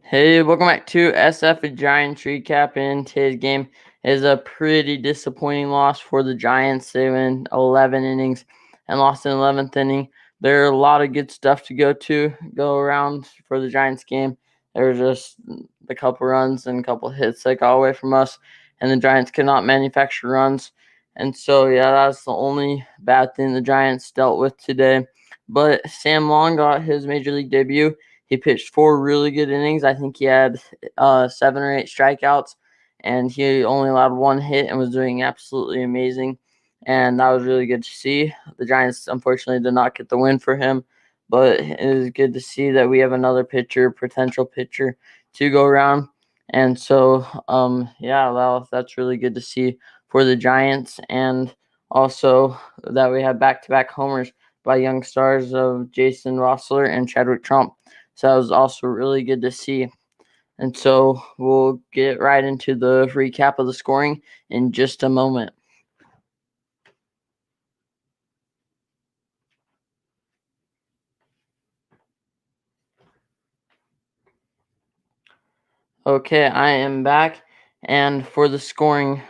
Hey, welcome back to SF Giants recap. And today's game is a pretty disappointing loss for the Giants. They went 11 innings and lost in 11th inning. There are a lot of good stuff to go around for the Giants game. There was just a couple runs and a couple hits that got away from us, and the Giants could not manufacture runs. And so, yeah, that's the only bad thing the Giants dealt with today. But Sam Long got his major league debut. He pitched 4 really good innings. I think he had 7 or 8 strikeouts, and he only allowed 1 hit and was doing absolutely amazing. And that was really good to see. The Giants, unfortunately, did not get the win for him, but it is good to see that we have another potential pitcher to go around. And so, yeah, that's really good to see for the Giants, and also that we have back-to-back homers by young stars of Jason Rossler and Chadwick Trump. So that was also really good to see. And so we'll get right into the recap of the scoring in just a moment. Okay, I am back. And for the scoring,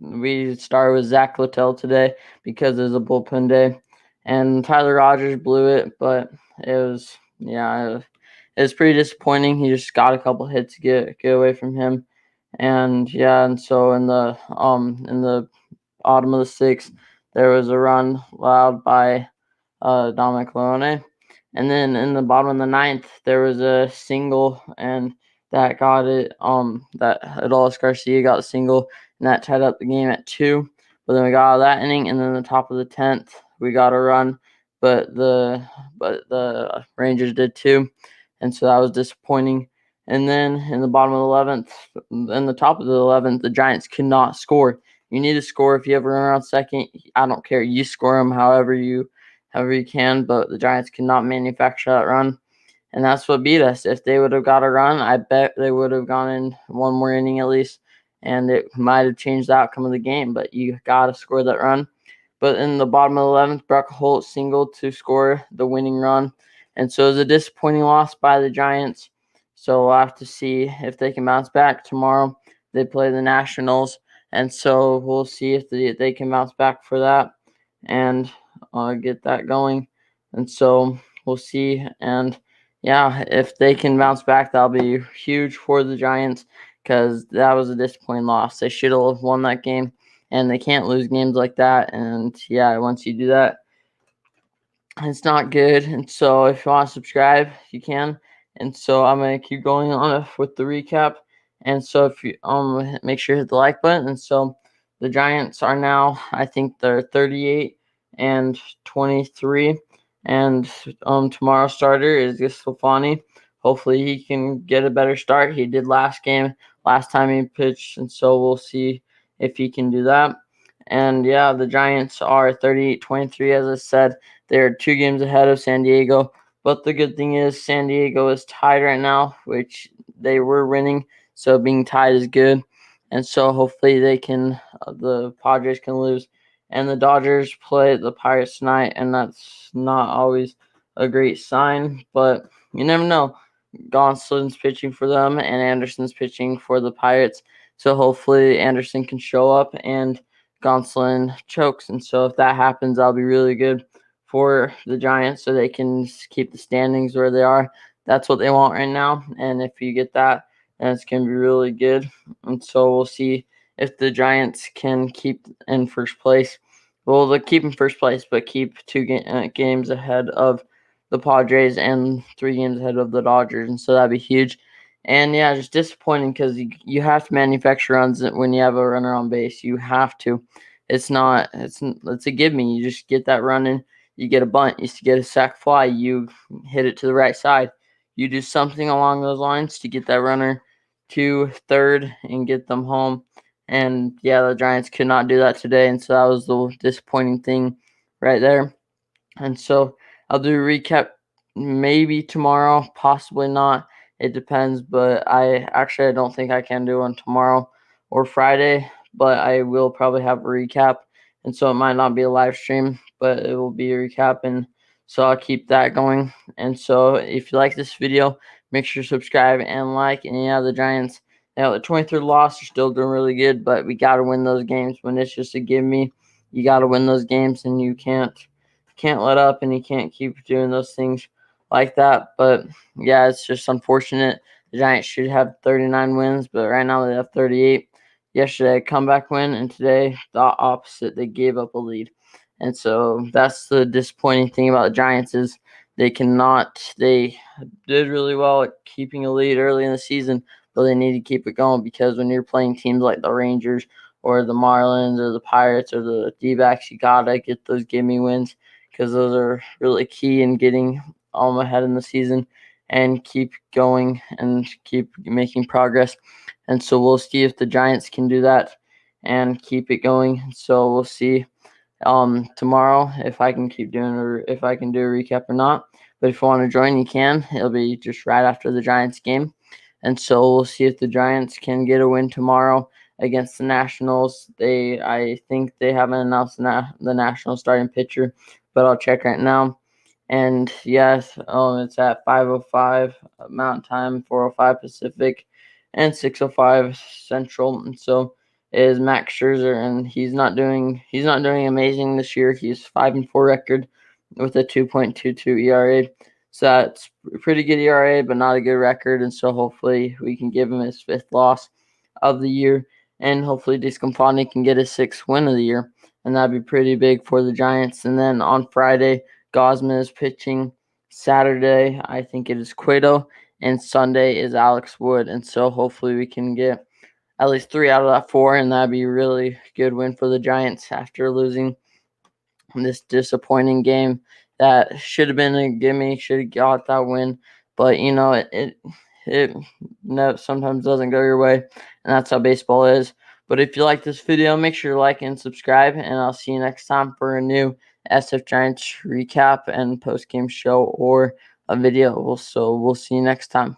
we started with Zach Littell today because it was a bullpen day. And Tyler Rogers blew it, but it was pretty disappointing. He just got a couple hits to get away from him. And yeah, and so in the bottom of the sixth, there was a run allowed by Dominic Leone. And then in the bottom of the ninth, there was a single, and that got it. That Adolis Garcia got a single, and that tied up the game at 2. But then we got out of that inning, and then the top of the 10th, we got a run, but the Rangers did too, and so that was disappointing. And then in the bottom of the 11th, in the top of the 11th, the Giants could not score. You need to score if you have a runner on second. I don't care. You score them however you can, but the Giants cannot manufacture that run. And that's what beat us. If they would have got a run, I bet they would have gone in one more inning at least, and it might have changed the outcome of the game. But you got to score that run. But in the bottom of the 11th, Brock Holt singled to score the winning run. And so it was a disappointing loss by the Giants. So we'll have to see if they can bounce back tomorrow. They play the Nationals. And so we'll see if they can bounce back for that and get that going. And so we'll see. And yeah, if they can bounce back, that'll be huge for the Giants because that was a disappointing loss. They should have won that game, and they can't lose games like that. And yeah, once you do that, it's not good. And so if you want to subscribe, you can. And so I'm gonna keep going on with the recap. And so if you make sure you hit the like button. And so the Giants are now, I think they're 38 and 23. And tomorrow's starter is Giuseppe. Hopefully he can get a better start. He did last time he pitched, and so we'll see if he can do that. And yeah, the Giants are 38-23, as I said. They're 2 games ahead of San Diego. But the good thing is San Diego is tied right now, which they were winning. So being tied is good. And so hopefully the Padres can lose. And the Dodgers play the Pirates tonight, and that's not always a great sign. But you never know. Gonsolin's pitching for them, and Anderson's pitching for the Pirates. So hopefully Anderson can show up and Gonsolin chokes. And so if that happens, that'll be really good for the Giants so they can keep the standings where they are. That's what they want right now. And if you get that, then it's going to be really good. And so we'll see if the Giants can keep in first place. Well, they'll keep in first place, but keep 2 games ahead of the Padres and 3 games ahead of the Dodgers. And so that'd be huge. And yeah, just disappointing because you have to manufacture runs when you have a runner on base. You have to. It's a give me. You just get that running. You get a bunt. You get a sac fly. You hit it to the right side. You do something along those lines to get that runner to third and get them home. And yeah, the Giants could not do that today. And so that was the disappointing thing right there. And so I'll do a recap maybe tomorrow, possibly not. It depends, but I don't think I can do one tomorrow or Friday, but I will probably have a recap. And so it might not be a live stream, but it will be a recap, and so I'll keep that going. And so if you like this video, make sure to subscribe and like. And yeah, the Giants, the 23rd loss, are still doing really good, but we got to win those games. When it's just a give me, you got to win those games, and you can't let up, and you can't keep doing those things like that. But yeah, it's just unfortunate. The Giants should have 39 wins, but right now they have 38. Yesterday, a comeback win, and today, the opposite. They gave up a lead. And so that's the disappointing thing about the Giants is they did really well at keeping a lead early in the season, but they need to keep it going because when you're playing teams like the Rangers or the Marlins or the Pirates or the D-backs, you got to get those gimme wins because those are really key in getting ahead in the season and keep going and keep making progress. And so we'll see if the Giants can do that and keep it going. So we'll see tomorrow if I can keep doing or if I can do a recap or not. But if you want to join, you can. It'll be just right after the Giants game. And so we'll see if the Giants can get a win tomorrow against the Nationals. I think they haven't announced the National starting pitcher, but I'll check right now. And yes, it's at 5:05 Mountain Time, 4:05 Pacific, and 6:05 Central. And so is Max Scherzer, and he's not doing amazing this year. He's 5-4 record with a 2.22 ERA. So that's a pretty good ERA, but not a good record. And so hopefully we can give him his 5th loss of the year, and hopefully Desclafani can get his 6th win of the year, and that'd be pretty big for the Giants. And then on Friday, Gausman is pitching. Saturday, I think it is Cueto, and Sunday is Alex Wood. And so hopefully we can get at least 3 out of that 4, and that'd be a really good win for the Giants after losing this disappointing game that should have been a gimme, should have got that win. But it sometimes doesn't go your way, and that's how baseball is. But if you like this video, make sure to like and subscribe, and I'll see you next time for a new SF Giants recap and post-game show or a video. So we'll see you next time.